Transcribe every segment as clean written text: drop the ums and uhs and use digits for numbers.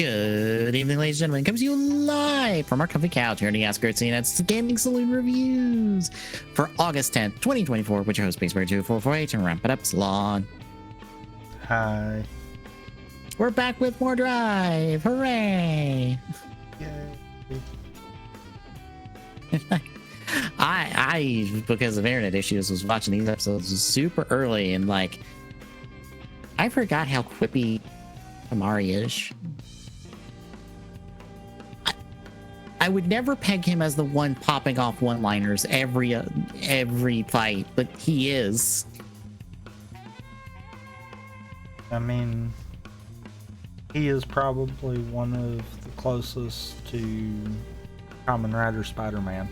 Good evening, ladies and gentlemen. Comes to you live from our comfy couch here in the Ask Scene. That's Gaming Saloon Reviews for August 10th, 2024, with your host, Spaceberg2448, and wrap it up, Salon. Hi. We're back with more Drive. Hooray! Yay. I, because of internet issues, was watching these episodes super early, and like, I forgot how quippy Amari is. I would never peg him as the one popping off one-liners every fight, but he is. I mean, he is probably one of the closest to Kamen Rider Spider-Man.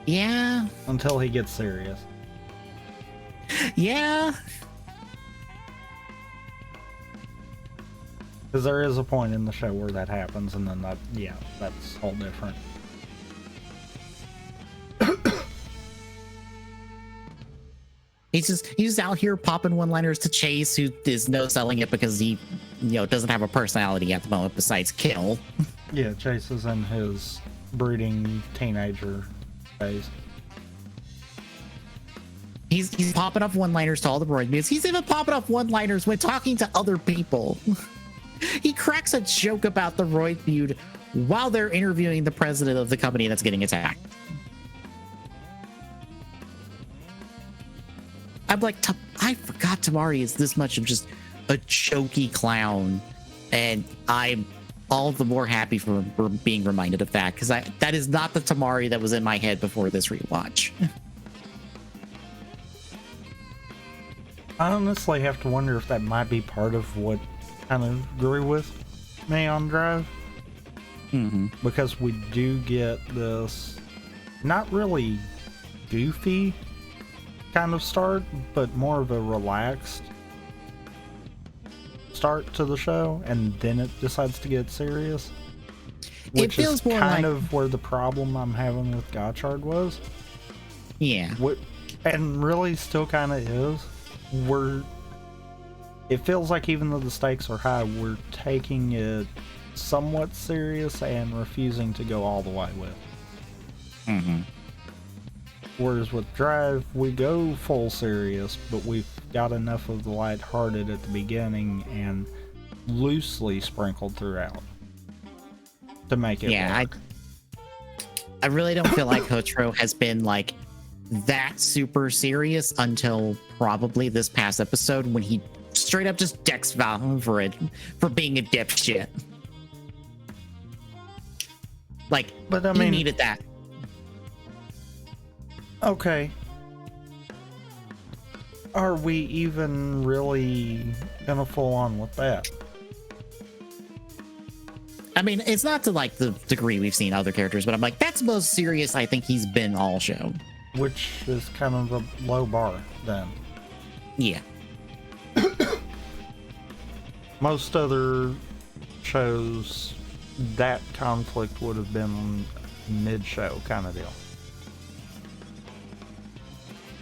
Yeah. Until he gets serious. Yeah. Because there is a point in the show where that happens, and then that, yeah, that's all different. He's just out here popping one-liners to Chase, who is no selling it because he, doesn't have a personality at the moment besides kill. Yeah, Chase is in his brooding teenager phase. He's popping up one-liners to all the Roid meets. He's even popping up one-liners when talking to other people. He cracks a joke about the Roid feud while they're interviewing the president of the company that's getting attacked. I'm like, I forgot Tamari is this much of just a jokey clown, and I'm all the more happy for being reminded of that, because that is not the Tamari that was in my head before this rewatch. I honestly have to wonder if that might be part of what kind of grew with me on Drive. Mm-hmm. Because we do get this not really goofy kind of start, but more of a relaxed start to the show, and then it decides to get serious. Which it feels is more kind like... of where the problem I'm having with Gotchard was. Yeah. And really still kind of is. It feels like even though the stakes are high, we're taking it somewhat serious and refusing to go all the way with. Mm-hmm. Whereas with Drive, we go full serious, but we've got enough of the lighthearted at the beginning and loosely sprinkled throughout to make it work. I really don't feel like Hotro has been like that super serious until probably this past episode, when he straight up just decks Val for being a dipshit. Like, but I he mean, needed that. Okay. Are we even really gonna full on with that? I mean, it's not to like the degree we've seen other characters, but I'm like, that's the most serious I think he's been all show. Which is kind of a low bar then. Yeah. Most other shows, that conflict would have been mid-show kind of deal.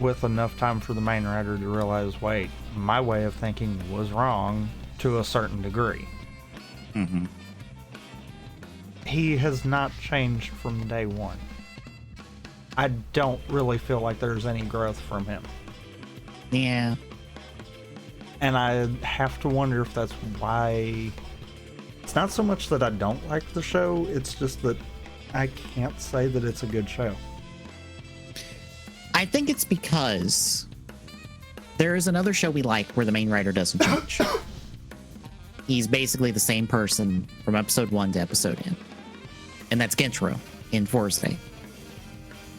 With enough time for the main writer to realize, wait, my way of thinking was wrong to a certain degree. Mm-hmm. He has not changed from day one. I don't really feel like there's any growth from him. Yeah. And I have to wonder if that's why. It's not so much that I don't like the show, it's just that I can't say that it's a good show. I think it's because there is another show we like where the main writer doesn't change. He's basically the same person from episode 1 to episode 10. And that's Gentro in Forest Day.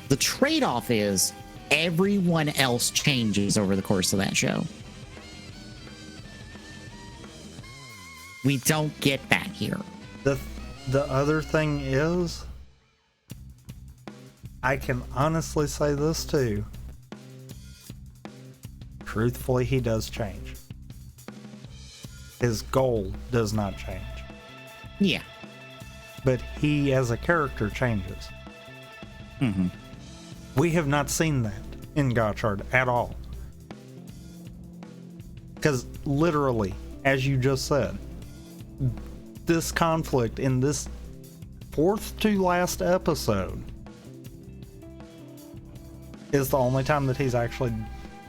The trade-off is everyone else changes over the course of that show. We don't get that here. The other thing is, I can honestly say this too. Truthfully, he does change. His goal does not change. Yeah. But he as a character changes. Mm-hmm. We have not seen that in Gotchard at all. Because literally, as you just said, this conflict in this fourth to last episode is the only time that he's actually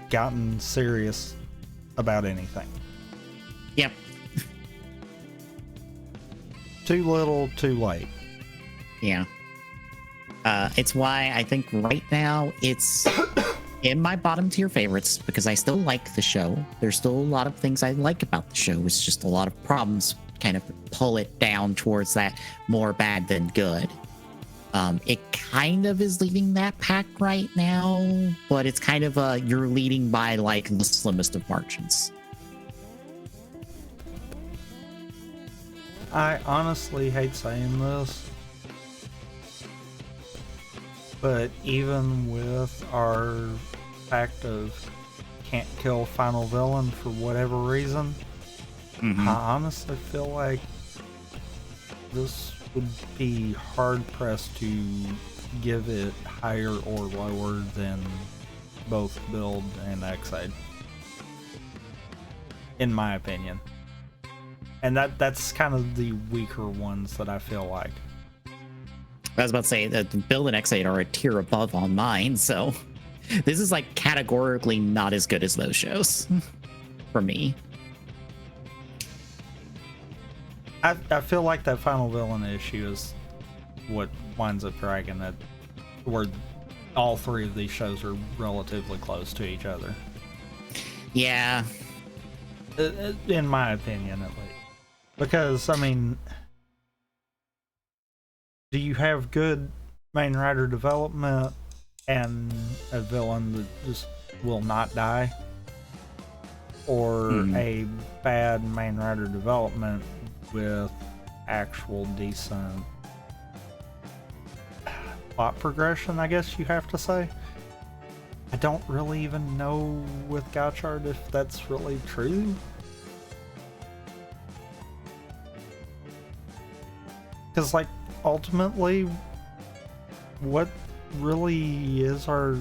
gotten serious about anything. Yep. Too little, too late. Yeah. It's why I think right now it's in my bottom tier favorites because I still like the show. There's still a lot of things I like about the show. It's just a lot of problems kind of pull it down towards that more bad than good. It kind of is leading that pack right now, but it's kind of you're leading by like the slimmest of margins. I honestly hate saying this, but even with our fact of can't kill final villain for whatever reason, I honestly feel like this would be hard pressed to give it higher or lower than both Build and X-Aid, in my opinion. And that's kind of the weaker ones that I feel like. I was about to say that Build and X8 are a tier above on mine, so this is like categorically not as good as those shows for me. I feel like that final villain issue is what winds up dragging it, where all three of these shows are relatively close to each other. Yeah. In my opinion, at least. Because, I mean, do you have good main rider development and a villain that just will not die? Or a bad main rider development with actual decent plot progression, I guess you have to say? I don't really even know with Gotchard if that's really true. Because, like, ultimately, what really is our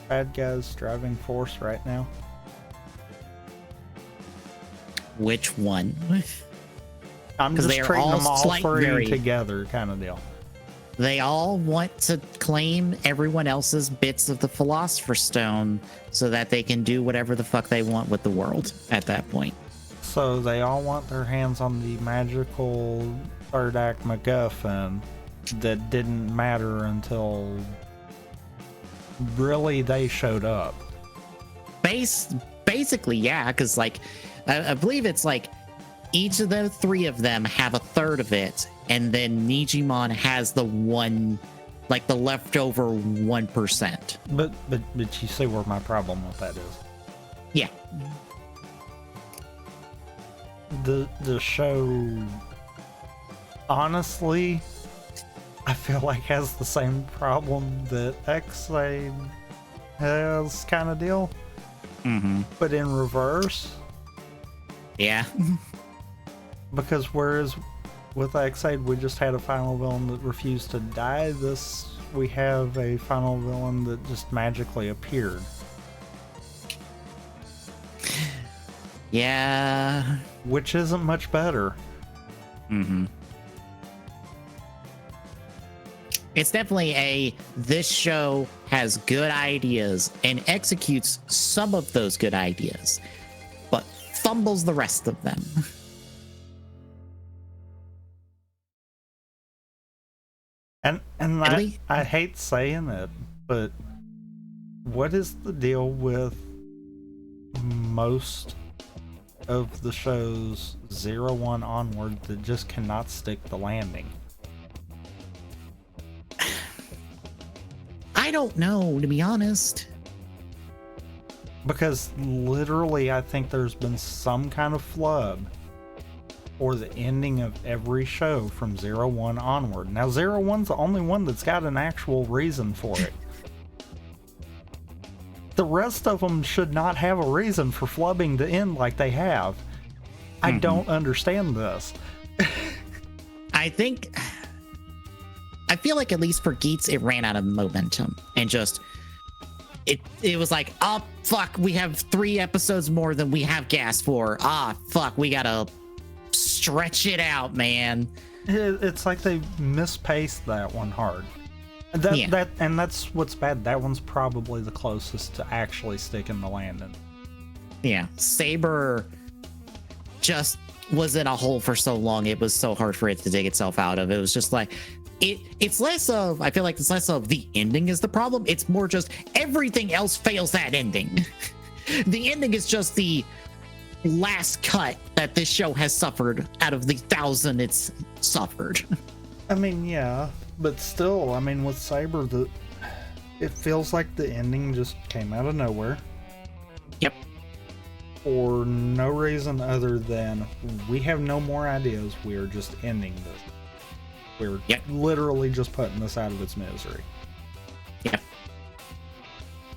bad guy's driving force right now? Which one? I'm just treating them all three together, kind of deal. They all want to claim everyone else's bits of the Philosopher's Stone so that they can do whatever the fuck they want with the world at that point. So they all want their hands on the magical third act MacGuffin that didn't matter until really they showed up. Basically, yeah, because like I believe it's like each of the three of them have a third of it, and then Nijimon has the one, like the leftover 1%. But you see where my problem with that is. Yeah. The show, honestly, I feel like has the same problem that X-Aid has, kind of deal. But in reverse. Yeah. Because whereas with X-Aid we just had a final villain that refused to die, this we have a final villain that just magically appeared. Yeah. Which isn't much better. It's definitely this show has good ideas and executes some of those good ideas, but fumbles the rest of them. And I hate saying it, but what is the deal with most of the shows 01 onward that just cannot stick the landing? I don't know, to be honest. Because literally I think there's been some kind of flub or the ending of every show from 01 onward. Now 01's the only one that's got an actual reason for it. The rest of them should not have a reason for flubbing to end like they have. I don't understand this. I feel like at least for Geats, it ran out of momentum and just it was like, oh fuck, we have 3 episodes more than we have gas for. Ah fuck, we gotta stretch it out, man. It's like they mispaced that one hard. That's what's bad. That one's probably the closest to actually sticking the landing. Yeah, Saber just was in a hole for so long. It was so hard for it to dig itself out of. It was just like it's less of, I feel like it's less of the ending is the problem. It's more just everything else fails that ending. The ending is just the last cut that this show has suffered out of the 1,000 it's suffered. I mean, yeah, but still, I mean, with Saber, it feels like the ending just came out of nowhere. Yep. For no reason other than we have no more ideas. We are just ending this. We're literally just putting this out of its misery. Yep.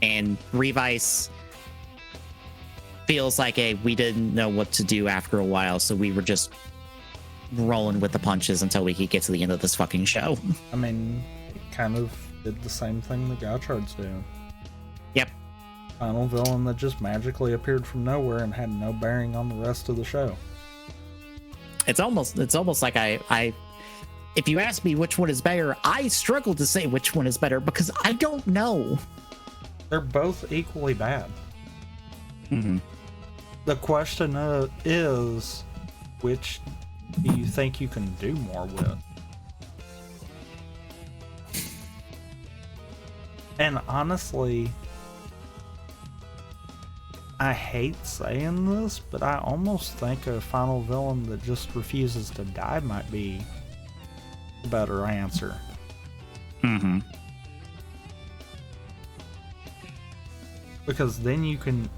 And Revice feels like we didn't know what to do after a while, so we were just rolling with the punches until we could get to the end of this fucking show. I mean, it kind of did the same thing the Gotchard's doing. Yep. Final villain that just magically appeared from nowhere and had no bearing on the rest of the show. It's almost like I if you ask me which one is better, I struggle to say which one is better because I don't know. They're both equally bad. Mm-hmm. The question is, which do you think you can do more with? And honestly, I hate saying this, but I almost think a final villain that just refuses to die might be a better answer. Mm-hmm. Because then you could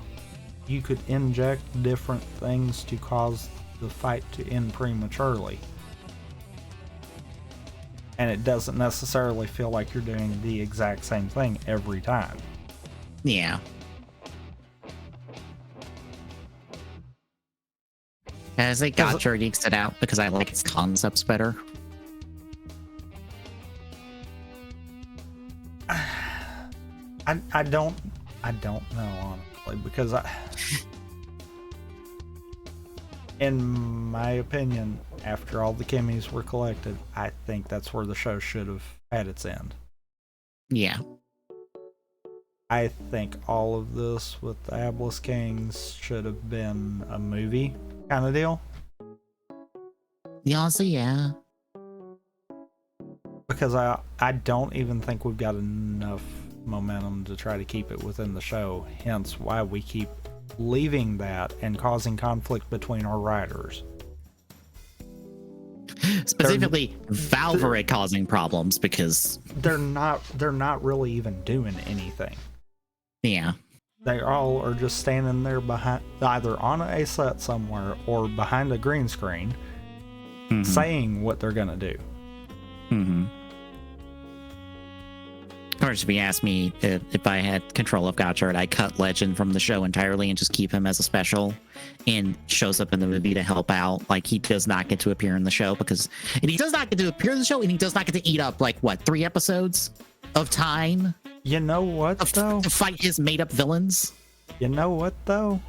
inject different things to cause the fight to end prematurely. And it doesn't necessarily feel like you're doing the exact same thing every time. Yeah. As a Gotchard ekes it out because I like its concepts better. I don't know, honestly, because in my opinion, after all the Kimmies were collected, I think that's where the show should have had its end. Yeah. I think all of this with the Abyss Kings should have been a movie kind of deal. Yeah, honestly, yeah. Because I don't even think we've got enough momentum to try to keep it within the show, hence why we keep leaving that and causing conflict between our writers. Specifically, Valveric causing problems because they're not really even doing anything. Yeah. They all are just standing there behind, either on a set somewhere or behind a green screen, saying what they're gonna do. Mm-hmm. Of course, if you ask me if I had control of Gotchard, I'd cut Legend from the show entirely and just keep him as a special and shows up in the movie to help out. Like, he does not get to appear in the show and he does not get to appear in the show, and he does not get to eat up, 3 episodes of time? You know what, though? To fight his made-up villains? You know what, though?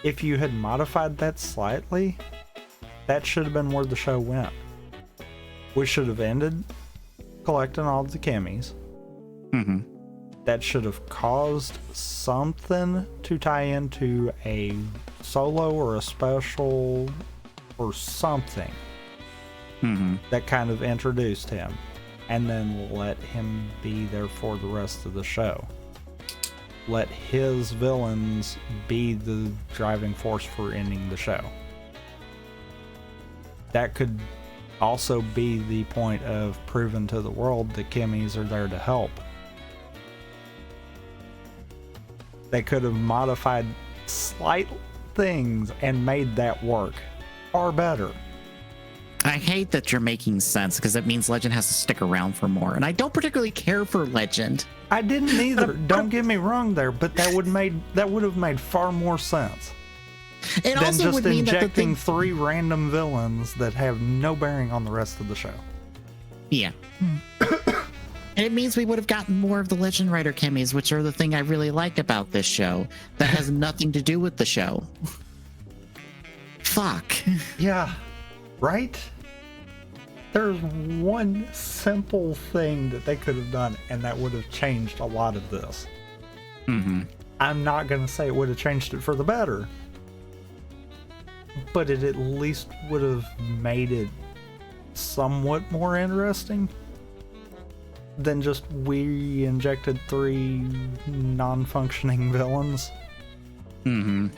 If you had modified that slightly, that should have been where the show went. We should have ended collecting all the Kimmies. Mm-hmm. That should have caused something to tie into a solo or a special or something that kind of introduced him, and then let him be there for the rest of the show. Let his villains be the driving force for ending the show. That could also be the point of proving to the world that Kimmies are there to help. They could have modified slight things and made that work far better. I hate that you're making sense because it means Legend has to stick around for more, and I don't particularly care for Legend. I didn't either. Don't get me wrong there, but that would have made far more sense. It than also just would mean injecting 3 random villains that have no bearing on the rest of the show. Yeah. And it means we would have gotten more of the Legend Rider Kimmies, which are the thing I really like about this show that has nothing to do with the show. fuck? Yeah, right? There's one simple thing that they could have done, and that would have changed a lot of this. Mm-hmm. I'm not going to say it would have changed it for the better, but it at least would have made it somewhat more interesting than just we injected 3 non-functioning villains. Mm-hmm.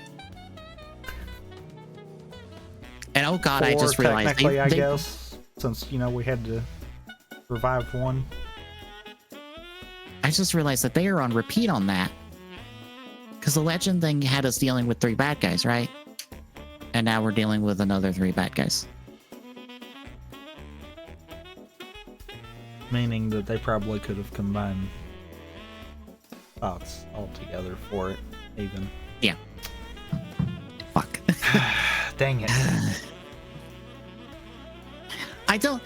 And oh god, I Or just realized technically, I guess, since, you know, we had to revive one. I just realized that they are on repeat on that. Because the legend thing had us dealing with 3 bad guys, right? And now we're dealing with another 3 bad guys. Meaning that they probably could have combined thoughts all together for it, even. Yeah. Fuck. Dang it. I don't...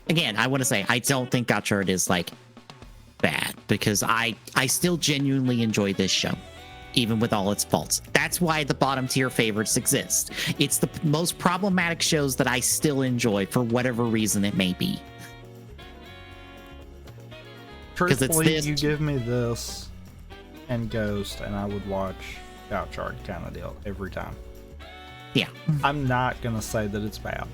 Again, I want to say, I don't think Gotchard is, like, bad. Because I still genuinely enjoy this show. Even with all its faults. That's why the bottom tier favorites exist. It's the most problematic shows that I still enjoy for whatever reason it may be. Truthfully, you give me this and Ghost, and I would watch Gotchard kind of deal every time. Yeah. I'm not going to say that it's bad.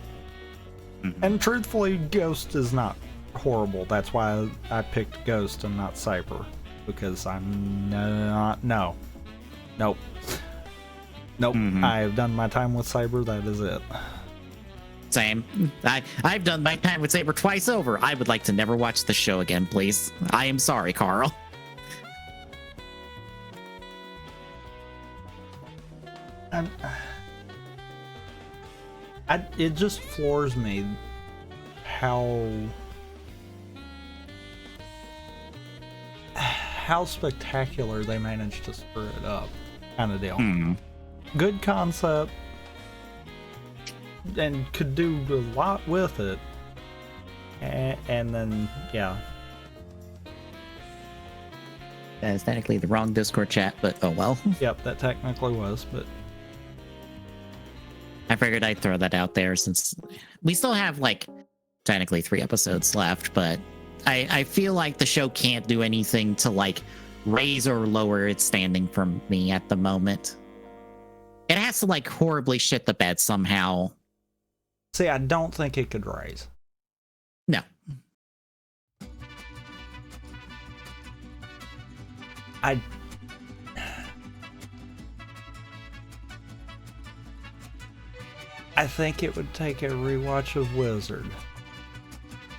Mm-hmm. And truthfully, Ghost is not horrible. That's why I picked Ghost and not Saber. Because I'm not... No. Nope. Mm-hmm. I have done my time with Saber. That is it. Same. I've done my time with Saber twice over. I would like to never watch the show again, please. I am sorry, Carl. It just floors me how spectacular they managed to screw it up, kind of deal. Good concept, and could do a lot with it, and then yeah. That is technically the wrong Discord chat, but oh well. Yep, that technically was, but I figured I'd throw that out there since we still have like technically 3 episodes left, but I feel like the show can't do anything to like raise or lower its standing from me at the moment. It has to like horribly shit the bed somehow. See, I don't think it could raise. No. I think it would take a rewatch of Wizard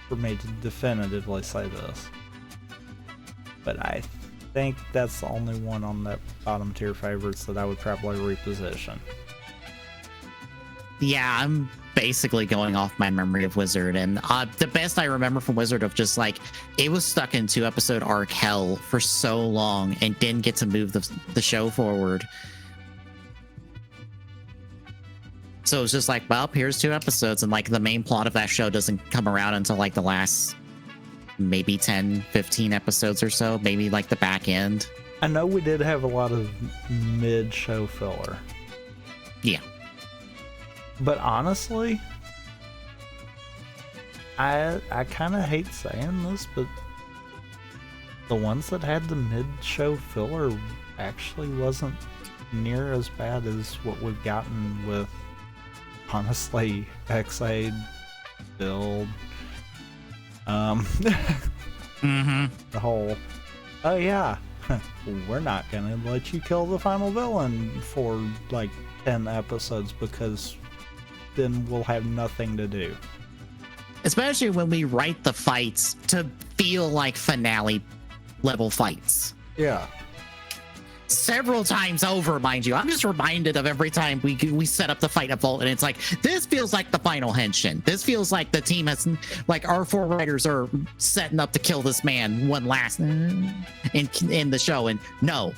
for me to definitively say this. But I think that's the only one on that bottom tier favorites that I would probably reposition. Yeah, I'm basically going off my memory of Wizard, and the best I remember from Wizard of just like it was stuck in 2-episode arc hell for so long and didn't get to move the show forward. So it was just like, well, here's 2 episodes, and like the main plot of that show doesn't come around until like the last maybe 10, 15 episodes or so, maybe like the back end. I know we did have a lot of mid-show filler. Yeah. But honestly, I kind of hate saying this, but the ones that had the mid-show filler actually wasn't near as bad as what we've gotten with, honestly, X-Aid, Build, mm-hmm. the whole, oh yeah, we're not gonna let you kill the final villain for like 10 episodes because then we'll have nothing to do. Especially when we write the fights to feel like finale level fights. Yeah. Several times over, mind you. I'm just reminded of every time we set up the fight at Vault, and it's like, this feels like the final henshin. This feels like the team has, like, our 4 writers are setting up to kill this man one last in the show, and no.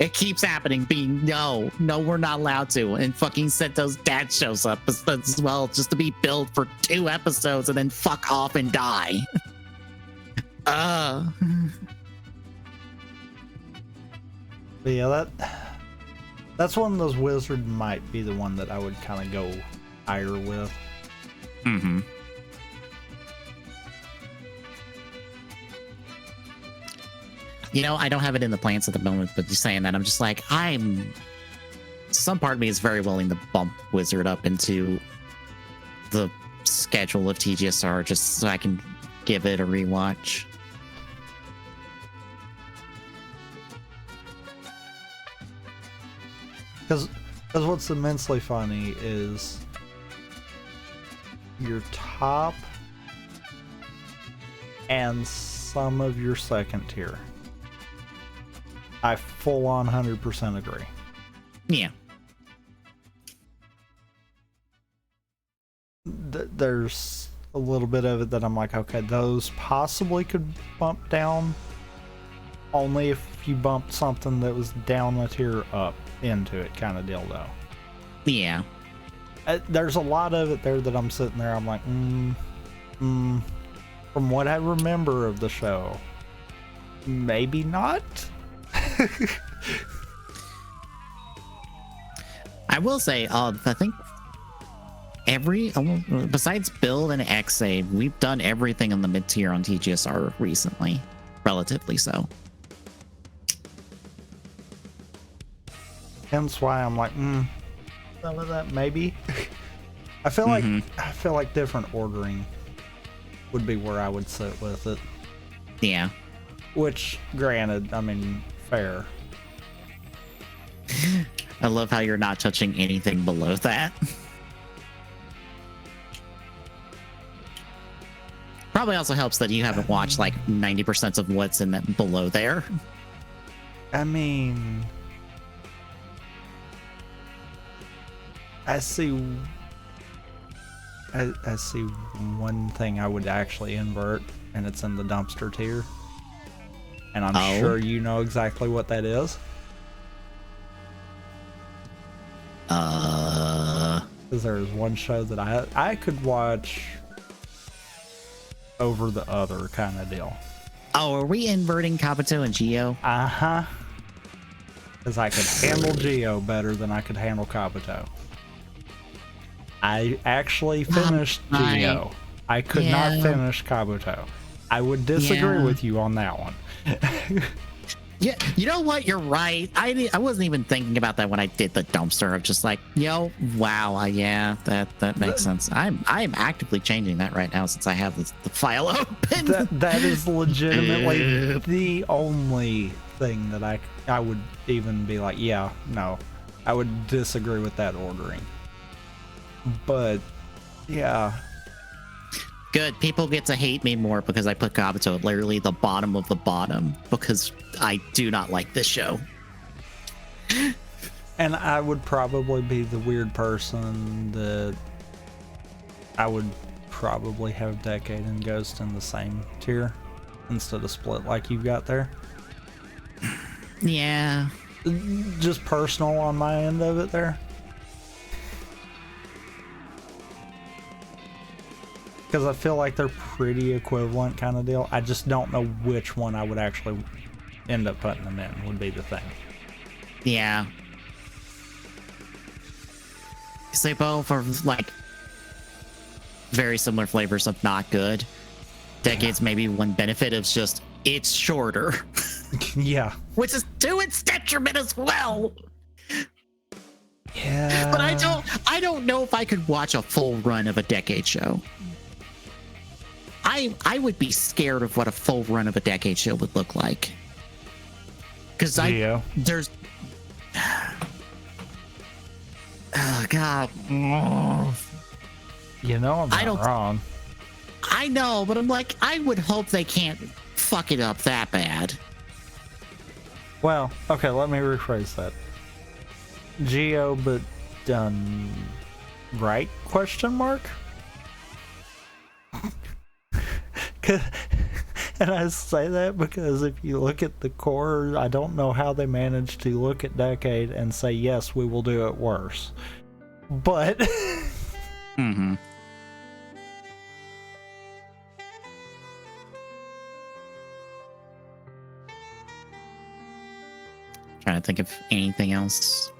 It keeps happening, no, we're not allowed to. And fucking Sento's dad shows up as well, just to be billed for 2 episodes and then fuck off and die. But yeah, That's one of those. Wizard might be the one that I would kind of go higher with. Mm-hmm. You know, I don't have it in the plans at the moment, but just saying that, I'm just like, some part of me is very willing to bump Wizard up into the schedule of TGSR just so I can give it a rewatch. Because what's immensely funny is your top and some of your second tier. I full on 100% agree. Yeah. There's a little bit of it that I'm like, okay, those possibly could bump down. Only if you bumped something that was down a tier up into it, kind of deal, though. Yeah. There's a lot of it there that I'm sitting there, I'm like, from what I remember of the show, maybe not. I will say, I think besides Build and XA, we've done everything in the mid tier on TGSR recently, relatively so. Hence why I'm like, some of that maybe. I feel like different ordering would be where I would sit with it. Yeah. Which, granted, I mean, fair. I love how you're not touching anything below that. Probably also helps that you haven't watched like 90% of what's in that below there. I mean, I see one thing I would actually invert, and it's in the dumpster tier. And I'm sure you know exactly what that is. Because there's one show that I could watch over the other kind of deal. Oh, are we inverting Kabuto and Geo? Uh-huh. Because I could handle Geo better than I could handle Kabuto. I actually finished Geo. I could not finish Kabuto. I would disagree with you on that one. Yeah, you know what? You're right. I wasn't even thinking about that when I did the dumpster. I'm just like, wow, yeah, that makes sense. I'm actively changing that right now since I have the file open. That is legitimately the only thing that I would even be like, yeah, no, I would disagree with that ordering. But yeah. Good. People get to hate me more because I put Kabuto at literally the bottom of the bottom because I do not like this show. And I would probably be the weird person that I would probably have Decade and Ghost in the same tier instead of split like you've got there. Yeah. Just personal on my end of it there. Because I feel like they're pretty equivalent kind of deal. I just don't know which one I would actually end up putting them in would be the thing. Yeah. Because they both are like very similar flavors of not good. Decade's maybe one benefit is just it's shorter. Yeah. Which is to its detriment as well. Yeah. But I don't know if I could watch a full run of a Decade show. I would be scared of what a full run of a Decade show would look like. Because there's oh god. You know I'm not wrong. I know, but I'm like, I would hope they can't fuck it up that bad. Well, okay, let me rephrase that. Geo, but done right? Question mark? And I say that because if you look at the core, I don't know how they managed to look at Decade and say, yes, we will do it worse. But Mm-hmm. Trying to think of anything else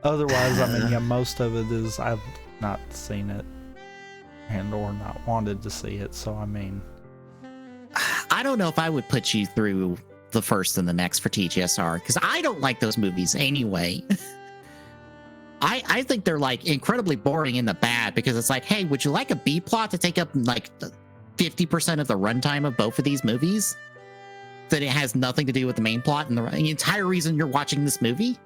Otherwise, I mean, yeah, most of it is I've not seen it and or not wanted to see it. So, I mean, I don't know if I would put you through the first and the next for TGSR because I don't like those movies anyway. I think they're like incredibly boring in the bad because it's like, hey, would you like a B plot to take up like 50% of the runtime of both of these movies? That it has nothing to do with the main plot and the entire reason you're watching this movie?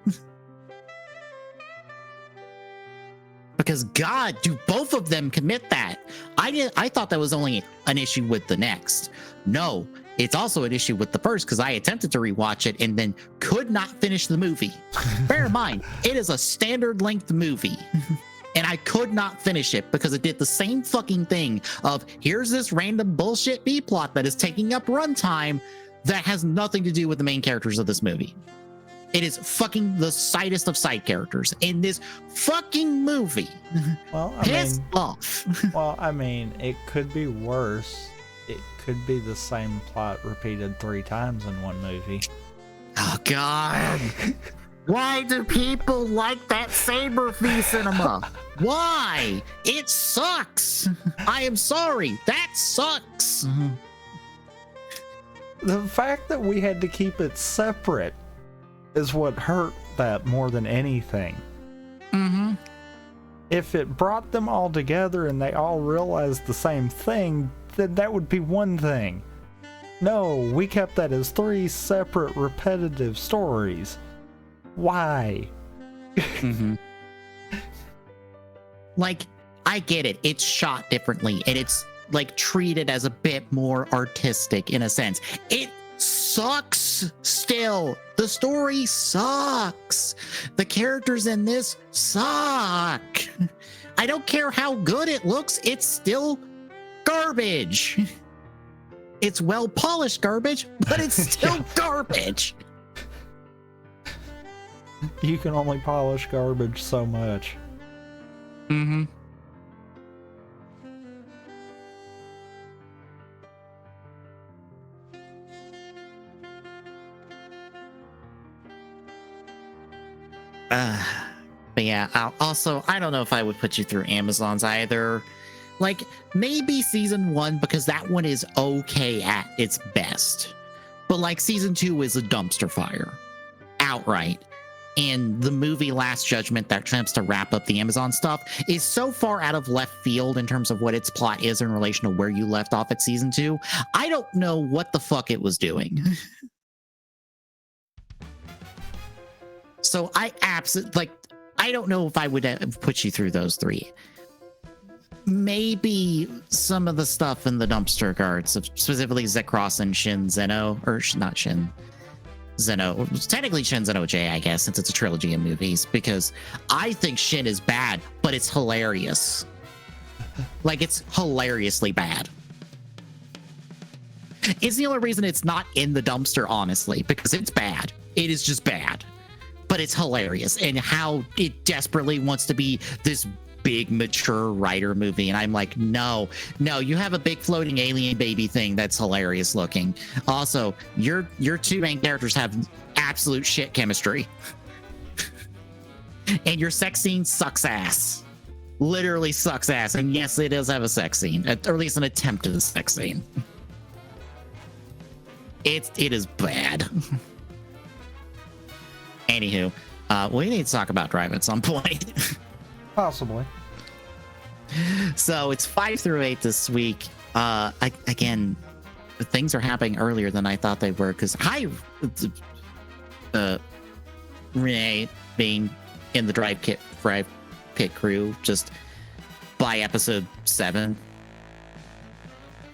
Because God, do both of them commit that? I thought that was only an issue with the next. No, it's also an issue with the first because I attempted to rewatch it and then could not finish the movie. Bear in mind, it is a standard length movie. And I could not finish it because it did the same fucking thing of here's this random bullshit B plot that is taking up runtime that has nothing to do with the main characters of this movie. It is fucking the sidest of side characters in this fucking movie. Well, Piss off. Well, I mean, it could be worse. It could be the same plot repeated 3 times in one movie. Oh, God. Why do people like that Saber Fee cinema? Why? It sucks. I am sorry. That sucks. The fact that we had to keep it separate is what hurt that more than anything. Mm-hmm. If it brought them all together and they all realized the same thing, then that would be one thing. No, we kept that as 3 separate repetitive stories. Why? Mm-hmm. Like, I get it. It's shot differently and it's like treated as a bit more artistic in a sense. It sucks still. The story sucks. The characters in this suck. I don't care how good it looks, it's still garbage. It's well polished garbage, but it's still garbage. You can only polish garbage so much. Mm-hmm. But yeah, I don't know if I would put you through Amazon's either. Like, maybe season 1, because that one is okay at its best. But like season 2 is a dumpster fire. Outright. And the movie Last Judgment that attempts to wrap up the Amazon stuff is so far out of left field in terms of what its plot is in relation to where you left off at season 2. I don't know what the fuck it was doing. So I absolutely, I don't know if I would put you through those 3. Maybe some of the stuff in the dumpster guards, specifically Zekros and Shin Zeno, or not Shin Zeno, technically Shin Zeno J, I guess, since it's a trilogy of movies, because I think Shin is bad, but it's hilarious. Like, it's hilariously bad. It's the only reason it's not in the dumpster, honestly, because it's bad. It is just bad. But it's hilarious, and how it desperately wants to be this big mature writer movie, and I'm like, no, you have a big floating alien baby thing that's hilarious looking. Also, your 2 main characters have absolute shit chemistry. And your sex scene sucks ass. Literally sucks ass. And yes, it does have a sex scene, or at least an attempt at a sex scene. It is bad. Anywho, we need to talk about Drive at some point. Possibly. So it's 5 through 8 this week. Again, things are happening earlier than I thought they were, because Renee being in the Drive Pit crew just by episode 7.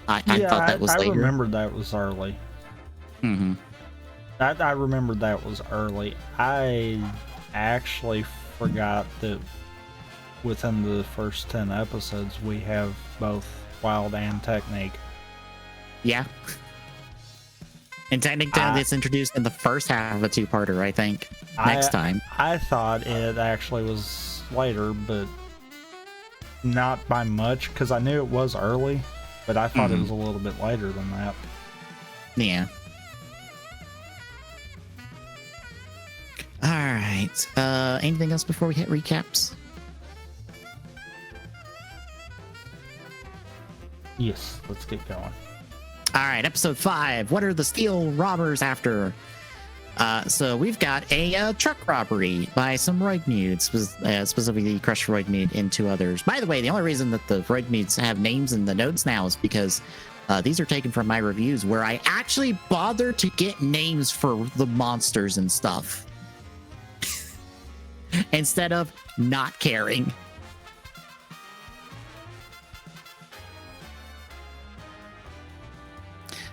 I thought that was later. I remembered that was early. Mm-hmm. I remembered that was early. I actually forgot that within the first 10 episodes we have both Wild and Technique. Yeah. And Technique gets introduced in the first half of a 2-parter, I think. Next time. I thought it actually was later, but not by much, because I knew it was early, but I thought it was a little bit later than that. Yeah. All right. right. Anything else before we hit recaps? Yes, let's get going. All right, episode 5. What are the steel robbers after? So we've got a truck robbery by some Roigmudes, specifically Crushed Roigmude and 2 others. By the way, the only reason that the Roigmudes have names in the notes now is because these are taken from my reviews, where I actually bothered to get names for the monsters and stuff instead of not caring.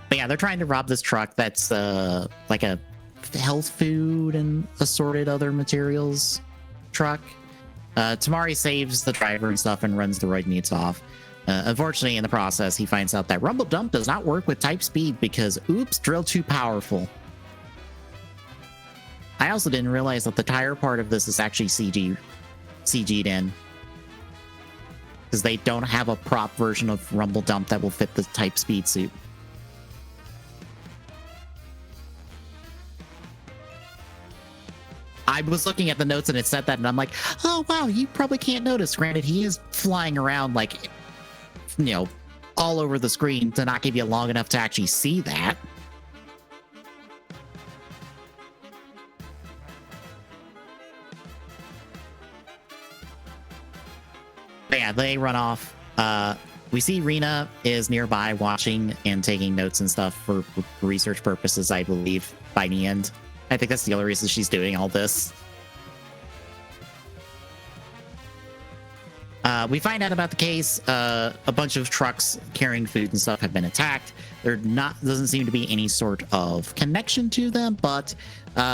But yeah, they're trying to rob this truck that's like a health food and assorted other materials truck. Tamari saves the driver and stuff and runs the Roigmudes off. Unfortunately, in the process, he finds out that Rumble Dump does not work with type speed because, oops, drill too powerful. I also didn't realize that the tire part of this is actually CG'd in, because they don't have a prop version of Rumble Dump that will fit the type speed suit. I was looking at the notes and it said that, and I'm like, oh wow, you probably can't notice. Granted, he is flying around like, you know, all over the screen to not give you long enough to actually see that. But yeah, they run off. We see Rena is nearby watching and taking notes and stuff for research purposes, I believe, by the end. I think that's the only reason she's doing all this. We find out about the case. A bunch of trucks carrying food and stuff have been attacked. There doesn't seem to be any sort of connection to them, but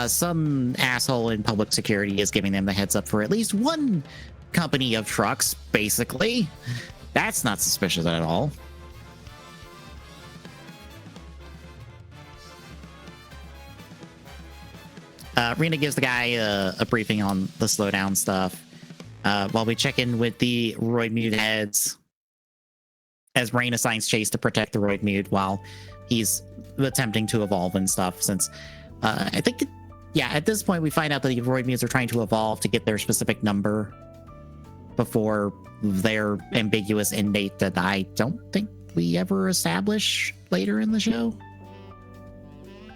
some asshole in public security is giving them the heads up for at least one company of trucks, basically. That's not suspicious at all. Rena gives the guy a briefing on the slowdown stuff while we check in with the Roigmude heads, as Rain assigns Chase to protect the Roigmude while he's attempting to evolve and stuff, since I think, at this point we find out that the Roigmudes are trying to evolve to get their specific number before their ambiguous end date that I don't think we ever establish later in the show.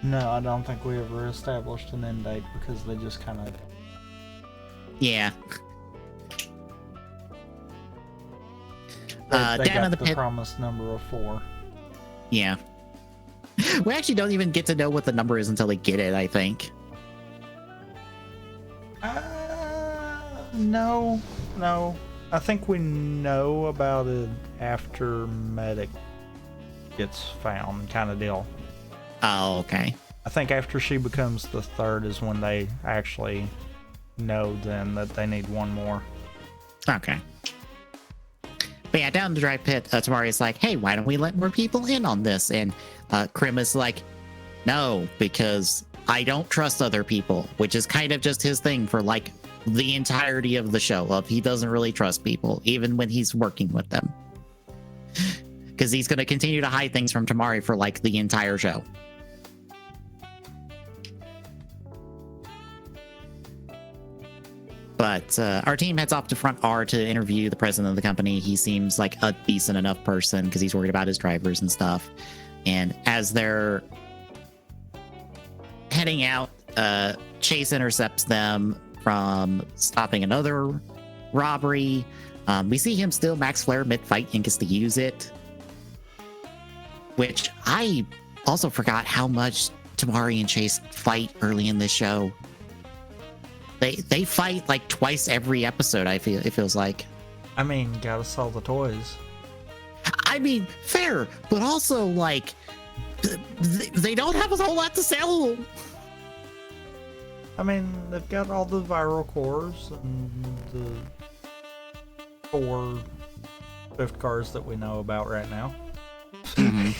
No, I don't think we ever established an end date because they just kind of... Yeah. They down in got the the pit. promised number of 4. Yeah. We actually don't even get to know what the number is until they get it, I think. No. I think we know about it after Medic gets found, kind of deal. Oh, okay. I think after she becomes the 3rd is when they actually know then that they need one more. Okay. But yeah, down in the dry pit, Tamari is like, hey, why don't we let more people in on this? And Krim is like, no, because I don't trust other people, which is kind of just his thing for like the entirety of the show. Of he doesn't really trust people, even when he's working with them. Because he's going to continue to hide things from Tamari for like the entire show. But our team heads off to Front R to interview the president of the company. He seems like a decent enough person because he's worried about his drivers and stuff. And as they're heading out, Chase intercepts them from stopping another robbery. We see him still max flare mid-fight and gets to use it. Which I also forgot how much Tamari and Chase fight early in this show. They fight like twice every episode, it feels like. I mean, gotta sell the toys. I mean, fair, but also like they don't have a whole lot to sell. I mean, they've got all the viral cores and the 4 Swift cars that we know about right now. Mm-hmm.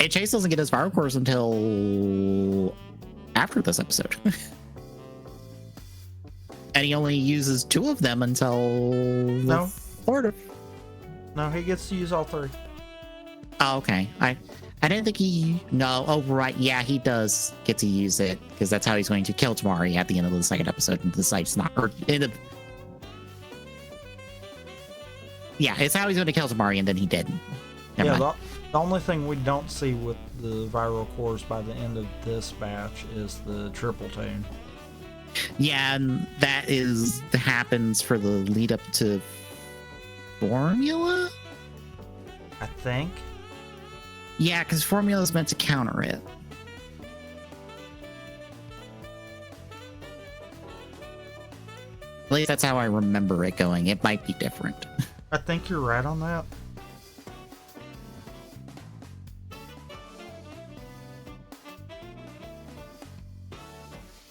And Chase doesn't get his viral cores until after this episode. And he only uses 2 of them until the 4th. No, he gets to use all 3. Oh, okay. I I didn't think he. No, oh right, yeah, he does get to use it because that's how he's going to kill Tamari at the end of the second episode and decides not. Or end of. Yeah, it's how he's going to kill Tamari, and then he didn't. The only thing we don't see with the viral cores by the end of this batch is the triple tune. Yeah, and that happens for the lead up to Formula. I think. Yeah, because Formula is meant to counter it. At least that's how I remember it going. It might be different. I think you're right on that.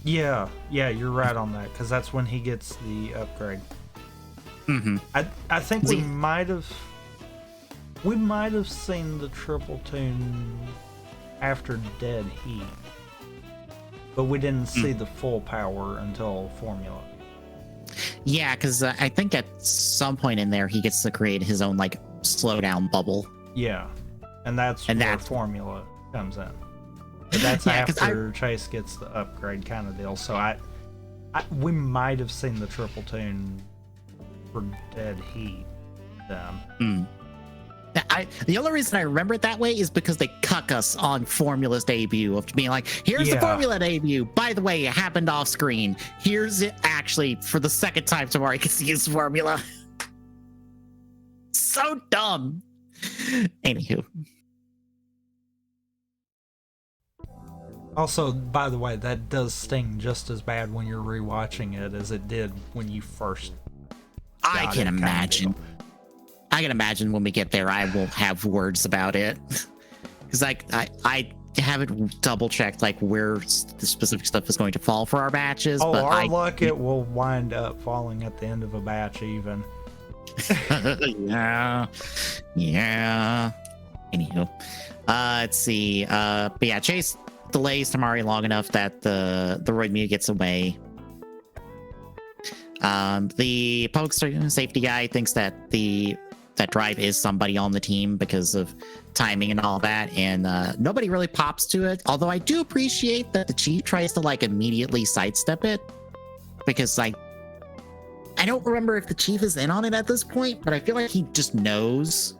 Yeah, you're right on that because that's when he gets the upgrade. Mm-hmm. I think we might have seen the triple tune after Dead Heat, but we didn't see the full power until Formula. Yeah, because I think at some point in there he gets to create his own like slowdown bubble. Yeah, and that's where Formula comes in. But that's after Chase gets the upgrade kind of deal. So we might have seen the triple tune for Dead Heat then. The only reason I remember it that way is because they cuck us on Formula's debut of being like, here's the Formula debut. By the way, it happened off screen. Here's it actually for the second time Tamari gets to use Formula. So dumb. Anywho. Also, by the way, that does sting just as bad when you're rewatching it as it did when you first. I can imagine. I can imagine when we get there, I will have words about it. Because I haven't double checked like where the specific stuff is going to fall for our batches. Oh, but our luck, it will wind up falling at the end of a batch even. Yeah. Anywho, let's see. But yeah, Chase delays Tamari long enough that the Roid Mew gets away. The public safety guy thinks that that Drive is somebody on the team because of timing and all that, and nobody really pops to it. Although I do appreciate that the chief tries to like immediately sidestep it, because like I don't remember if the chief is in on it at this point, but I feel like he just knows.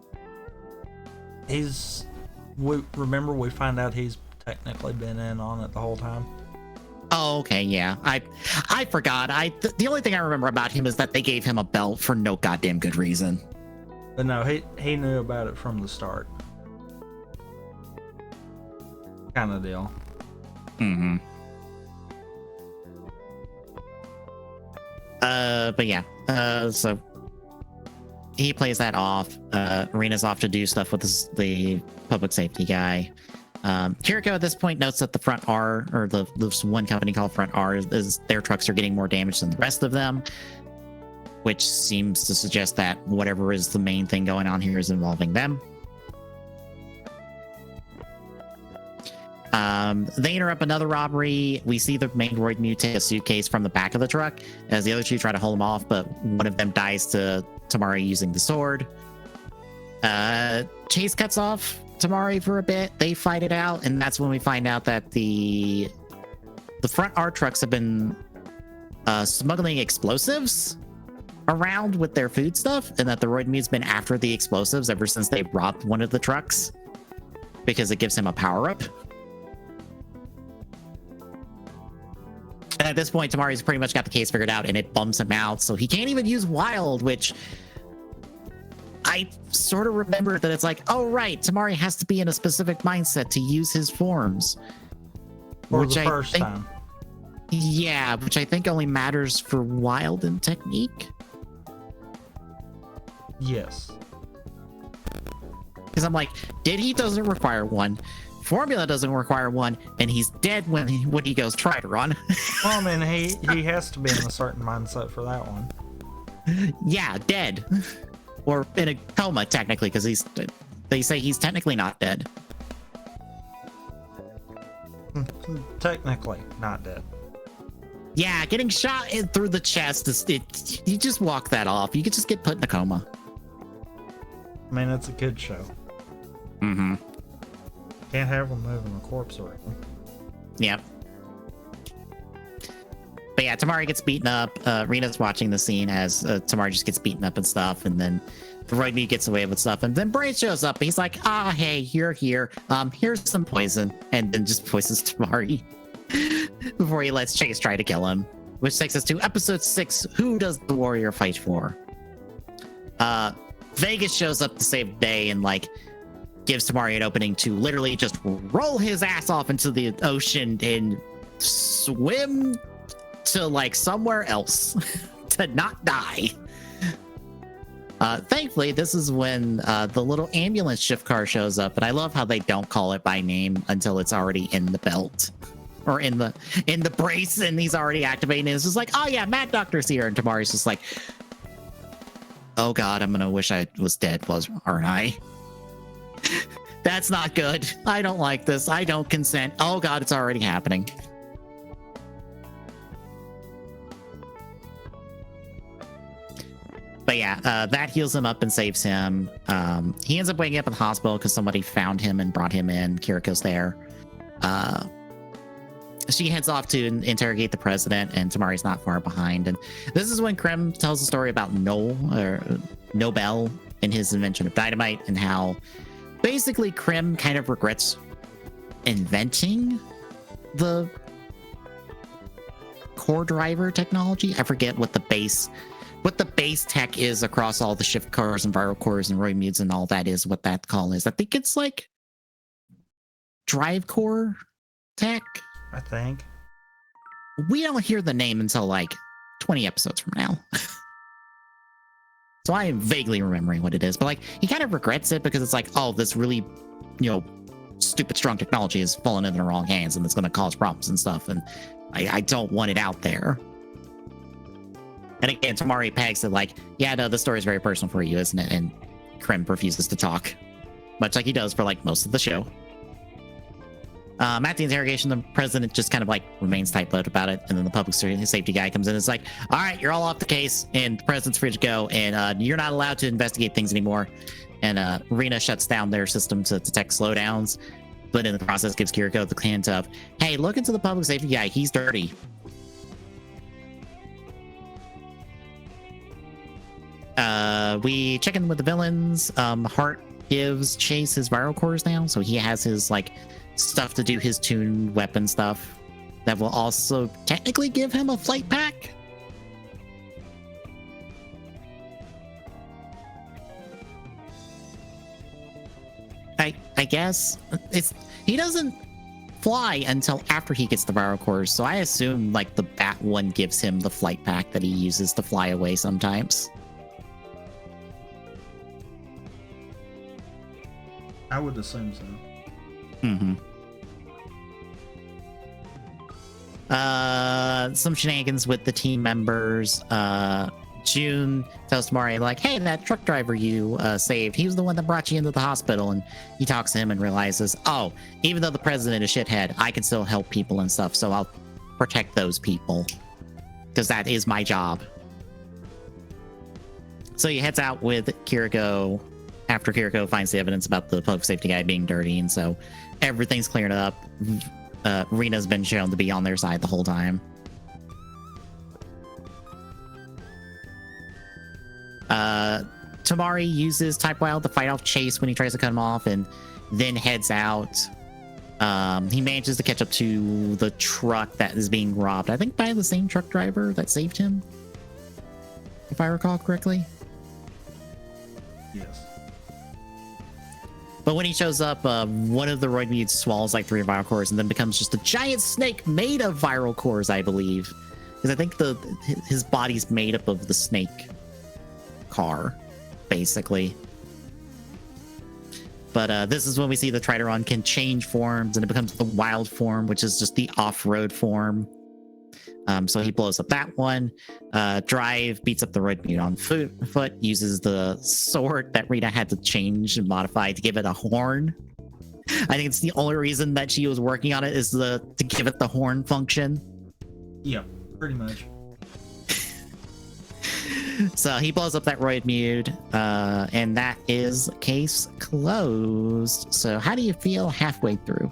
Remember we find out he's technically been in on it the whole time. Oh, okay, yeah. I forgot. The only thing I remember about him is that they gave him a belt for no goddamn good reason. But no, he knew about it from the start. Kind of deal. Mm-hmm. But yeah. So he plays that off. Arena's off to do stuff with the public safety guy. Kiriko at this point notes that the Front R, or this one company called Front R, is their trucks are getting more damage than the rest of them, which seems to suggest that whatever is the main thing going on here is involving them. They interrupt another robbery. We see the main Roid Mew take a suitcase from the back of the truck as the other two try to hold him off, but one of them dies to Tamari using the sword. Chase cuts off Tamari for a bit. They fight it out, and that's when we find out that the Front R trucks have been smuggling explosives around with their food stuff, and that the Roid Mew's been after the explosives ever since they robbed one of the trucks because it gives him a power-up. And at this point, Tamari's pretty much got the case figured out, and it bums him out, so he can't even use Wild, which I sort of remember that it's like, oh right, Tamari has to be in a specific mindset to use his forms. For the first time. Yeah, which I think only matters for Wild and Technique. Yes. Because I'm like, he doesn't require one. Formula doesn't require one, and he's dead when he goes try to run. Well, I mean, he has to be in a certain mindset for that one. Yeah, dead. Or in a coma, technically, because they say he's technically not dead. Technically not dead. Yeah, getting shot through the chest you just walk that off. You could just get put in a coma. I mean, it's a kid show. Mm-hmm. Can't have them moving a corpse around. Yep. But yeah, Tamari gets beaten up. Rina's watching the scene as Tamari just gets beaten up and stuff, and then the Roid Meat gets away with stuff, and then Brain shows up. He's like, hey, you're here. Here's some poison, and then just poisons Tamari before he lets Chase try to kill him. Which takes us to episode 6. Who does the warrior fight for? Vegas shows up to save the day and like gives Tamari an opening to literally just roll his ass off into the ocean and swim to like somewhere else to not die. Thankfully, this is when the little ambulance shift car shows up, and I love how they don't call it by name until it's already in the belt or in the brace, and he's already activating it. It's just like, oh yeah, Mad Doctor's here, and Tamari's just like, oh god, I'm gonna wish I was dead, aren't I? That's not good. I don't like this. I don't consent. Oh god, it's already happening. But yeah, that heals him up and saves him. He ends up waking up in the hospital because somebody found him and brought him in. Kiriko's there. She heads off to interrogate the president, and Tamari's not far behind. And this is when Krem tells a story about Nobel and his invention of dynamite, and how basically Krem kind of regrets inventing the core driver technology. I forget what the base tech is across all the shift cars and viral cores and Roid Mutes and all that is, what that call is. I think it's like drive core tech. I think. We don't hear the name until like 20 episodes from now. So I am vaguely remembering what it is, but like he kind of regrets it because it's like, oh, this really, stupid strong technology has fallen into the wrong hands and it's going to cause problems and stuff. And I don't want it out there. And again, Tamari pegs it like, yeah, no, this story is very personal for you, isn't it? And Krem refuses to talk, much like he does for like most of the show. At the interrogation, the president just kind of like remains tight-lipped about it, and then the public safety guy comes in and is like, all right, you're all off the case, and the president's free to go, and you're not allowed to investigate things anymore. And Rina shuts down their system to detect slowdowns, but in the process gives Kiriko the hint of, hey, look into the public safety guy, he's dirty. We check in with the villains. Hart gives Chase his viral cores now, so he has his like stuff to do his tuned weapon stuff that will also technically give him a flight pack. I guess he doesn't fly until after he gets the viral cores, so I assume like the Bat one gives him the flight pack that he uses to fly away sometimes. I would assume so. Mm-hmm. Some shenanigans with the team members. June tells Tamari, like, hey, that truck driver you saved, he was the one that brought you into the hospital. And he talks to him and realizes, oh, even though the president is a shithead, I can still help people and stuff, so I'll protect those people. Because that is my job. So he heads out with Kiriko after Kiriko finds the evidence about the public safety guy being dirty, and so everything's cleared up. Rina's been shown to be on their side the whole time. Tamari uses Type Wild to fight off Chase when he tries to cut him off, and then heads out. He manages to catch up to the truck that is being robbed, I think by the same truck driver that saved him, if I recall correctly. Yes. But when he shows up, one of the Roid Mutes swallows like 3 viral cores and then becomes just a giant snake made of viral cores, I believe. Because I think his body's made up of the snake car, basically. But this is when we see the Trideron can change forms, and it becomes the wild form, which is just the off-road form. So he blows up that one. Drive beats up the Roid Mute on foot, uses the sword that Rita had to change and modify to give it a horn. I think it's the only reason that she was working on it is to give it the horn function. Yeah, pretty much. So he blows up that roid mute, and that is case closed. So how do you feel halfway through?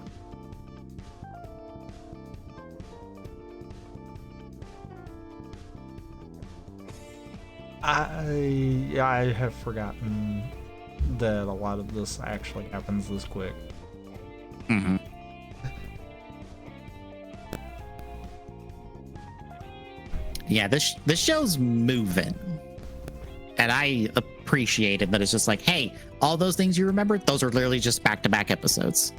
I have forgotten that a lot of this actually happens this quick. Mm-hmm. Yeah, this show's moving, and I appreciate it. That it's just like, hey, all those things you remember, those are literally just back-to-back episodes.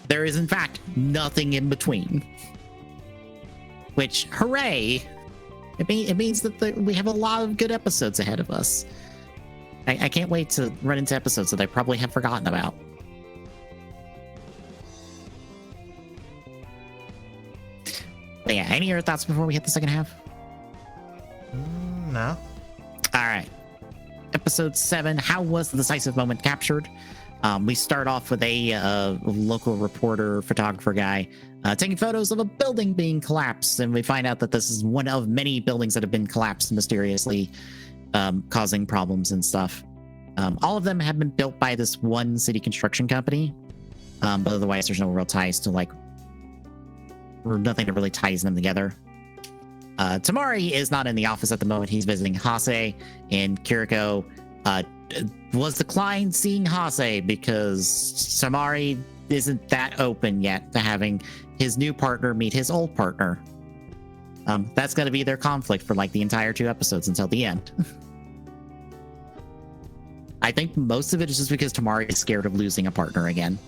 There is, in fact, nothing in between. Which, hooray! It means that we have a lot of good episodes ahead of us. I can't wait to run into episodes that I probably have forgotten about. But yeah, any other thoughts before we hit the second half? No. All right. Episode 7, how was the decisive moment captured? We start off with a local reporter, photographer guy, taking photos of a building being collapsed. And we find out that this is one of many buildings that have been collapsed mysteriously, causing problems and stuff. All of them have been built by this one city construction company. But otherwise, there's no real ties to or nothing that really ties them together. Tamari is not in the office at the moment. He's visiting Hase, and Kiriko was declined seeing Hase because Tamari isn't that open yet to having his new partner meet his old partner. That's going to be their conflict for the entire 2 episodes until the end. I think most of it is just because Tamari is scared of losing a partner again.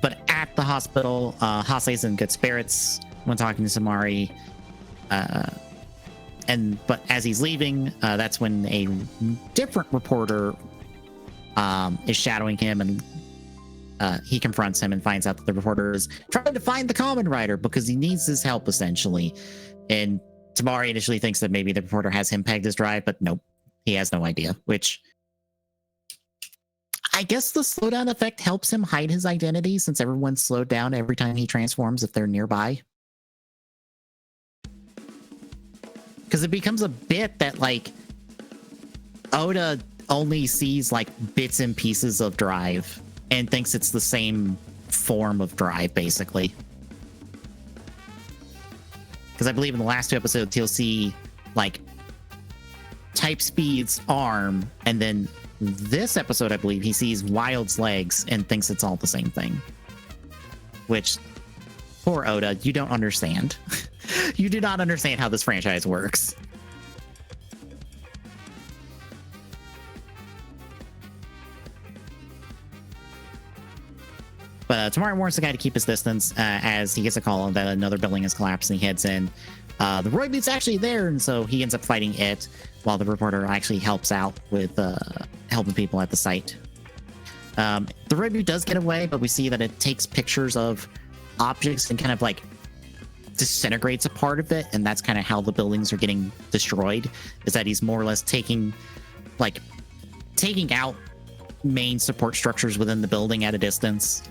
But at the hospital, Hase's in good spirits when talking to Tamari. But as he's leaving, that's when a different reporter is shadowing him, and he confronts him and finds out that the reporter is trying to find the Kamen Rider because he needs his help, essentially. And Tamari initially thinks that maybe the reporter has him pegged as drive, but nope, he has no idea, which I guess the slowdown effect helps him hide his identity since everyone's slowed down every time he transforms if they're nearby. Because it becomes a bit that Oda only sees bits and pieces of drive and thinks it's the same form of drive, basically. Because I believe in the last 2 episodes, he'll see Type Speed's arm, and then this episode, I believe, he sees Wild's legs and thinks it's all the same thing. Which, poor Oda, you don't understand. You do not understand how this franchise works. But Tamari warns the guy to keep his distance as he gets a call that another building has collapsed, and he heads in. The Roid Mute's actually there, and so he ends up fighting it while the reporter actually helps out with helping people at the site. The Roid Mute does get away, but we see that it takes pictures of objects and kind of disintegrates a part of it, and that's kind of how the buildings are getting destroyed, is that he's more or less taking out main support structures within the building at a distance.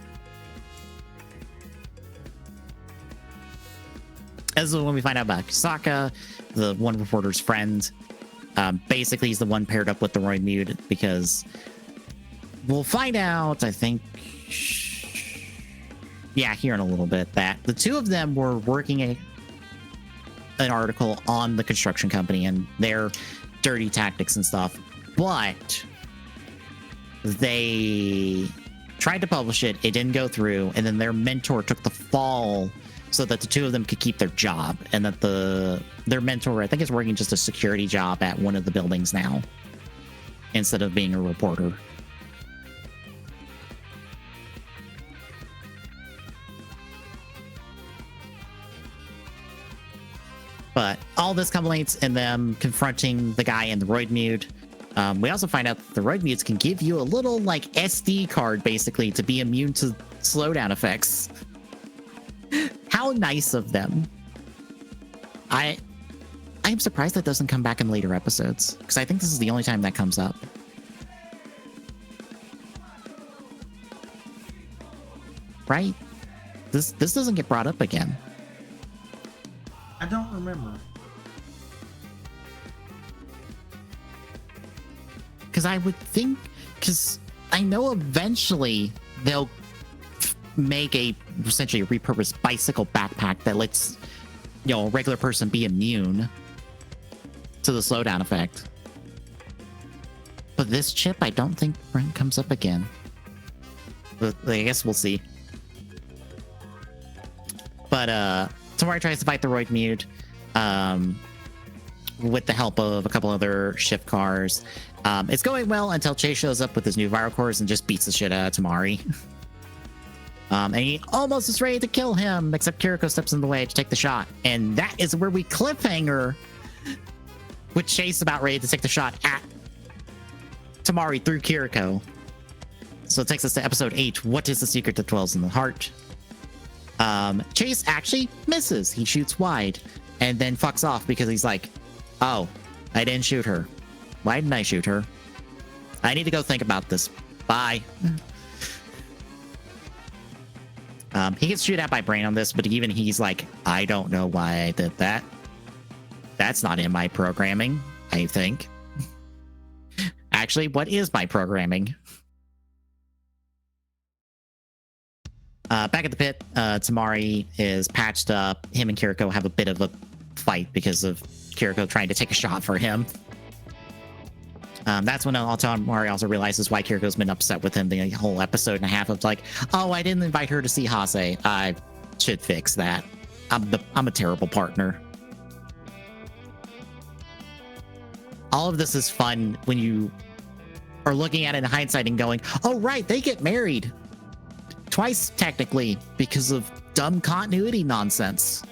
This is when we find out about Kisaka, the one reporter's friend. Basically, he's the one paired up with the Roid Mute because we'll find out, I think, here in a little bit, that the 2 of them were working an article on the construction company and their dirty tactics and stuff, but they tried to publish it, it didn't go through, and then their mentor took the fall so that the 2 of them could keep their job, and that their mentor, I think, is working just a security job at one of the buildings now instead of being a reporter. But all this culminates in them confronting the guy in the Roid Mute. We also find out that the Roid Mutes can give you a little SD card, basically, to be immune to slowdown effects. How nice of them. I am surprised that doesn't come back in later episodes, because I think this is the only time that comes up. right? This doesn't get brought up again. I don't remember. Because I would think, because I know eventually they'll make essentially a repurposed bicycle backpack that lets, a regular person be immune to the slowdown effect. But this chip, I don't think comes up again. But I guess we'll see. But Tamari tries to fight the Roid Mute with the help of a couple other shift cars. It's going well until Chase shows up with his new viral cores and just beats the shit out of Tamari. And he almost is ready to kill him, except Kiriko steps in the way to take the shot. And that is where we cliffhanger with Chase about ready to take the shot at Tamari through Kiriko. So it takes us to episode 8. What is the secret that dwells in the heart? Chase actually misses. He shoots wide and then fucks off because he's like, oh, I didn't shoot her. Why didn't I shoot her? I need to go think about this. Bye. He gets shot at by Brain on this, but even he's like, I don't know why I did that. That's not in my programming, I think. Actually, what is my programming? Back at the pit, Tamari is patched up. Him and Kiriko have a bit of a fight because of Kiriko trying to take a shot for him. That's when Tamari also realizes why Kiriko's been upset with him the whole episode and a half of like, oh, I didn't invite her to see Hase. I should fix that. I'm a terrible partner. All of this is fun when you are looking at it in hindsight and going, oh, right, they get married. Twice, technically, because of dumb continuity nonsense.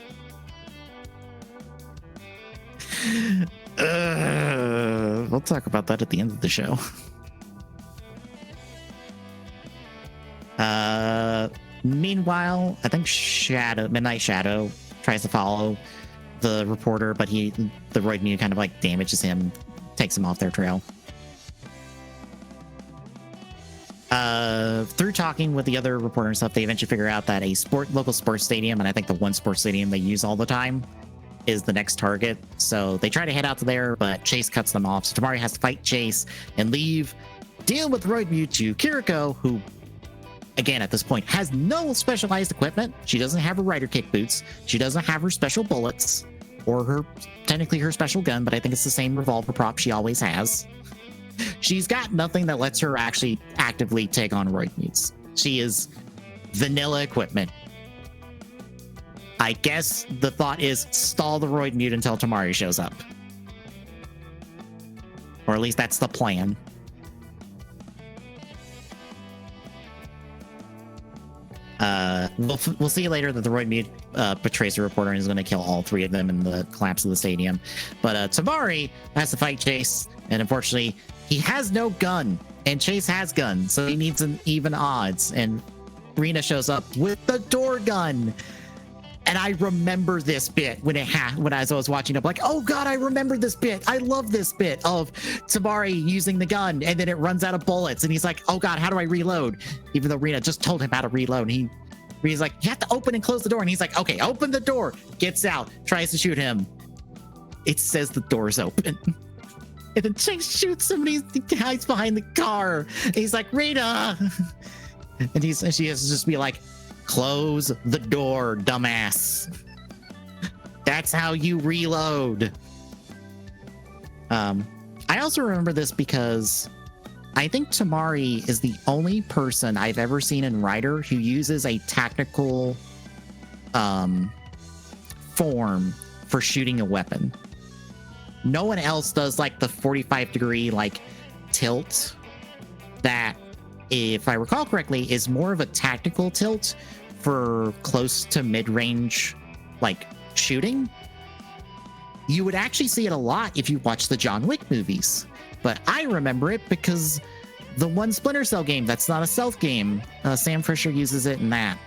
We'll talk about that at the end of the show. Meanwhile, I think Midnight Shadow tries to follow the reporter, but the Roid Mute kind of like damages him, takes him off their trail. Through talking with the other reporter and stuff, they eventually figure out that a local sports stadium, and I think the one sports stadium they use all the time, is the next target. So they try to head out to there, but Chase cuts them off. So Tamari has to fight Chase and leave, deal with Roid Mute to Kiriko, who, again, at this point, has no specialized equipment. She doesn't have her rider kick boots. She doesn't have her special bullets, or technically her special gun, but I think it's the same revolver prop she always has. She's got nothing that lets her actually actively take on Roid Mutes. She is vanilla equipment. I guess the thought is stall the Roid Mute until Tamari shows up. Or at least that's the plan. We'll see later that the Roid Mute betrays the reporter and is going to kill all three of them in the collapse of the stadium. But Tamari has to fight Chase, and unfortunately, he has no gun, and Chase has guns, so he needs an even odds. And Rena shows up with the door gun. And I remember this bit when as I was watching it, like, oh god, I remember this bit. I love this bit of Tamari using the gun, and then it runs out of bullets, and he's like, oh god, how do I reload? Even though Rena just told him how to reload. He's like, you have to open and close the door, and he's like, okay, open the door. Gets out, tries to shoot him. It says the door's open. And then Chase shoots him, and he hides behind the car. And he's like, Rena, and she has to just be like, close the door, dumbass. That's how you reload. I also remember this because I think Tamari is the only person I've ever seen in Rider who uses a tactical form for shooting a weapon. No one else does like the 45-degree like tilt that, if I recall correctly, is more of a tactical tilt for close to mid-range like shooting. You would actually see it a lot if you watch the John Wick movies, but I remember it because the one Splinter Cell game that's not a stealth game, Sam Fisher uses it in that.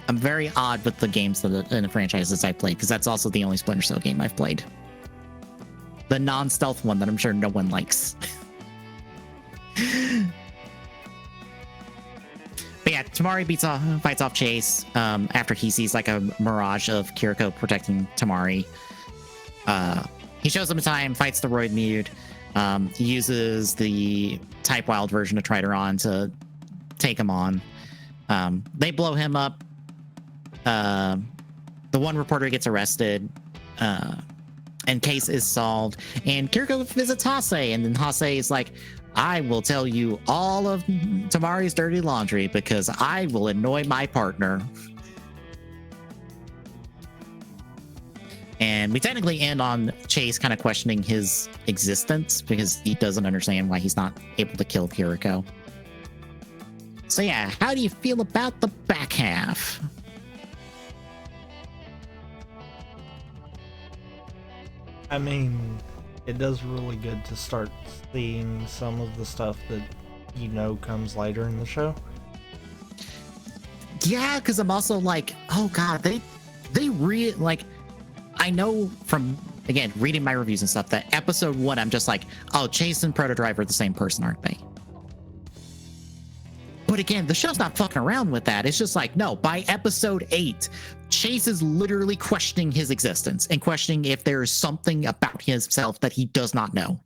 I'm very odd with the games in the franchises I played, because that's also the only Splinter Cell game I've played. The non-stealth one that I'm sure no one likes. But Tamari fights off Chase after he sees like a mirage of Kiriko protecting Tamari. He shows up in time, fights the Roid Mute. He uses the Type Wild version of Trideron to take him on. They blow him up. The one reporter gets arrested. And case is solved. And Kiriko visits Hase, and then Hase is like, I will tell you all of Tamari's dirty laundry because I will annoy my partner. And we technically end on Chase kind of questioning his existence because he doesn't understand why he's not able to kill Kiriko. So yeah, how do you feel about the back half? I mean, it does really good to start seeing some of the stuff that you know comes later in the show. Yeah, because I'm also like, oh god, they like, I know from, again, reading my reviews and stuff, that episode 1, I'm just like, oh, Chase and Proto Drive are the same person, aren't they? But again, the show's not fucking around with that. It's just like, no, by episode 8, Chase is literally questioning his existence and questioning if there is something about himself that he does not know.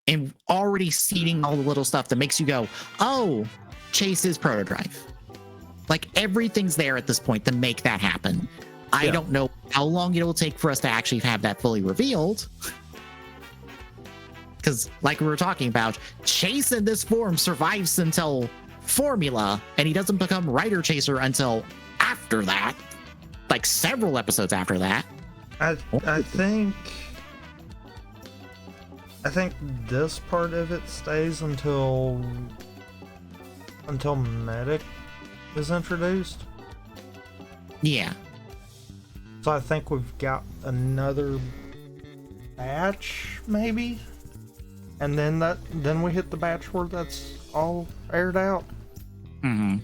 And already seeding all the little stuff that makes you go, oh, Chase is Proto Drive. Like, everything's there at this point to make that happen. I don't know how long it will take for us to actually have that fully revealed. Because, like we were talking about, Chase in this form survives until Formula, and he doesn't become Rider Chaser until after that. Like, several episodes after that. I think this part of it stays until Medic is introduced. Yeah. So I think we've got another batch, maybe? And then we hit the batch where that's all aired out. Mm-hmm.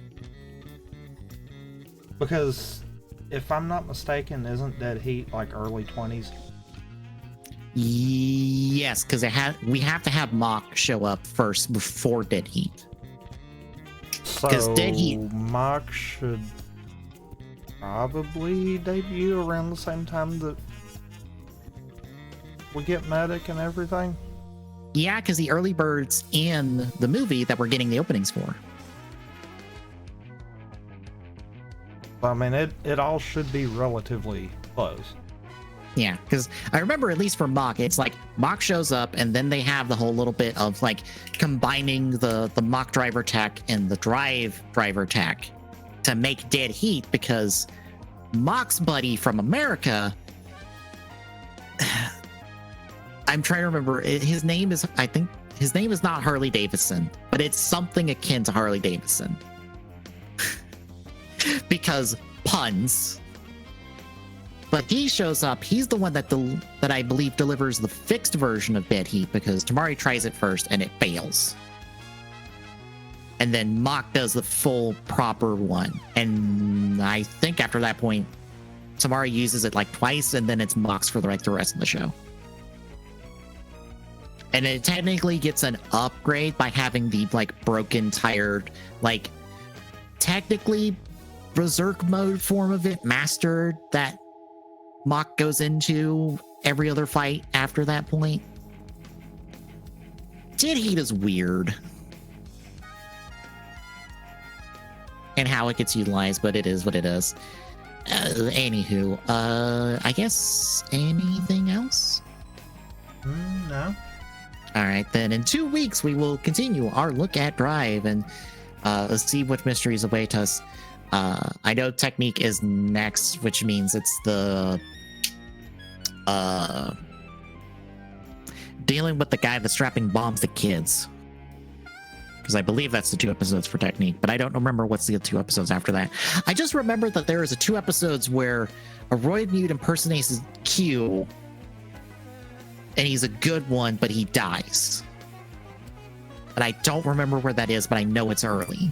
Because if I'm not mistaken, isn't Dead Heat like early 20s? Yes, because we have to have Mock show up first before Dead Heat. So Dead Heat, Mock should probably debut around the same time that we get Medic and everything. yeah, because the early birds in the movie that we're getting the openings for. I mean, it all should be relatively close. Yeah, because I remember, at least for Mock, it's like Mock shows up and then they have the whole little bit of like combining the Mock driver tech and the drive driver tech to make Dead Heat, because Mock's buddy from America, I'm trying to remember, his name is, I think his name is not Harley Davidson, but it's something akin to Harley Davidson. Because puns. But he shows up. He's the one that I believe delivers the fixed version of Dead Heat, because Tamari tries it first and it fails. And then Mock does the full proper one. And I think after that point, Tamari uses it like twice, and then it's Mock's for the rest of the show. And it technically gets an upgrade by having the like broken, tired, like technically Berserk mode form of it mastered that Mock goes into every other fight after that point. Dead Heat is weird and how it gets utilized, but it is what it is. Anywho, I guess anything else? No. All right, then in 2 weeks we will continue our look at Drive and let's see what mysteries await us. I know Technique is next, which means it's the dealing with the guy that's strapping bombs to kids, because I believe that's the 2 episodes for Technique, but I don't remember what's the 2 episodes after that. I just remember that there is a 2 episodes where a Roid Mute impersonates Q, and he's a good one, but he dies. But I don't remember where that is, but I know it's early.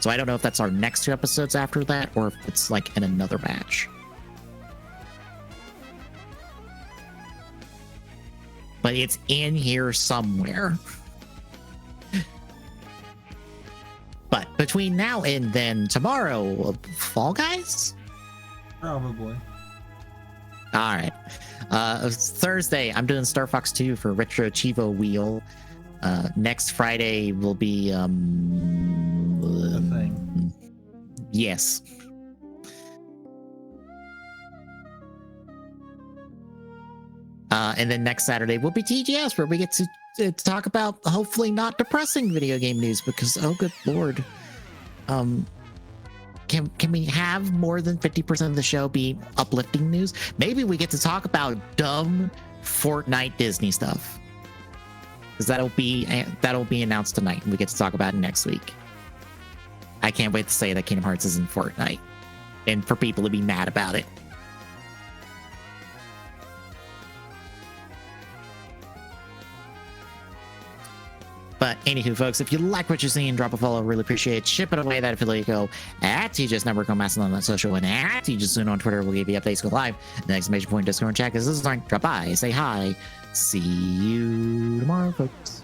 So I don't know if that's our next 2 episodes after that, or if it's like in another batch. But it's in here somewhere. But between now and then tomorrow, Fall Guys? Probably. All right. Thursday, I'm doing Star Fox 2 for Retro Chivo Wheel. Next Friday will be The thing. Yes. And then next Saturday will be TGS, where we get to talk about hopefully not depressing video game news, because oh good lord, can we have more than 50% of the show be uplifting news? Maybe we get to talk about dumb Fortnite Disney stuff, because that'll be announced tonight, and we get to talk about it next week. I can't wait to say that Kingdom Hearts is in Fortnite, and for people to be mad about it. But anywho, folks, if you like what you're seeing, drop a follow. Really appreciate it. Ship it away that affiliate go at TJS Network on Mastodon on social, and at TJS Soon on Twitter. We'll give you updates. Go live. The next major point Discord and chat is this is drop by, say hi. See you tomorrow, folks.